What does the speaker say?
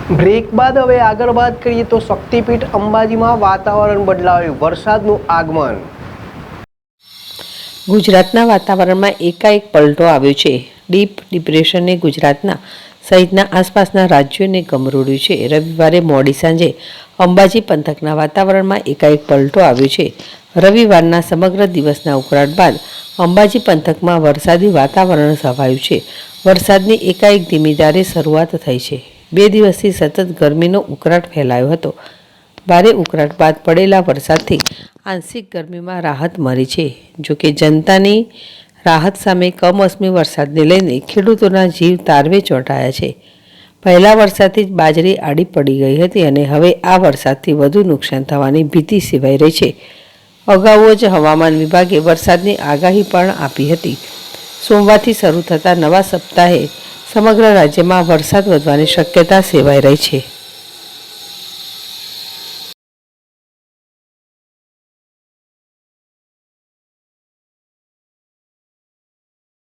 Break બાદ હવે આગળ વાત કરીએ તો શક્તિપીઠ અંબાજીમાં વાતાવરણ બદલાયું, વરસાદનું આગમન। ગુજરાતના વાતાવરણમાં એકાએક પલટો આવ્યો છે। ડીપ ડિપ્રેશને ગુજરાતના સહિતના આસપાસના રાજ્યોને ગમરોડ્યું છે। રવિવારે મોડી સાંજે અંબાજી પંથકના વાતાવરણમાં એકાએક પલટો આવ્યો છે। રવિવારના સમગ્ર દિવસના ઉકળાટ બાદ અંબાજી પંથકમાં વરસાદી વાતાવરણ છવાયું છે। વરસાદની એકાએક ધીમી ધારે શરૂઆત થઈ છે। 2 દિવસથી સતત ગરમીનો ઉકળાટ ફેલાયો હતો। ભારે ઉકળાટ બાદ પડેલા વરસાદથી આંશિક ગરમીમાં રાહત મળી છે। જોકે જનતાની રાહત સામે કમોસમી વરસાદને લઈને ખેડૂતોના જીવ તારવે ચોંટાયા છે। પહેલા વરસાદથી જ બાજરી આડી પડી ગઈ હતી અને હવે આ વરસાદથી વધુ નુકસાન થવાની ભીતિ સેવાઈ રહી છે। અગાઉ જ હવામાન વિભાગે વરસાદની આગાહી પણ આપી હતી। સોમવારથી શરૂ થતા નવા સપ્તાહે સમગ્ર રાજ્યમાં વરસાદ વધવાની શક્યતા સેવાઈ રહી છે।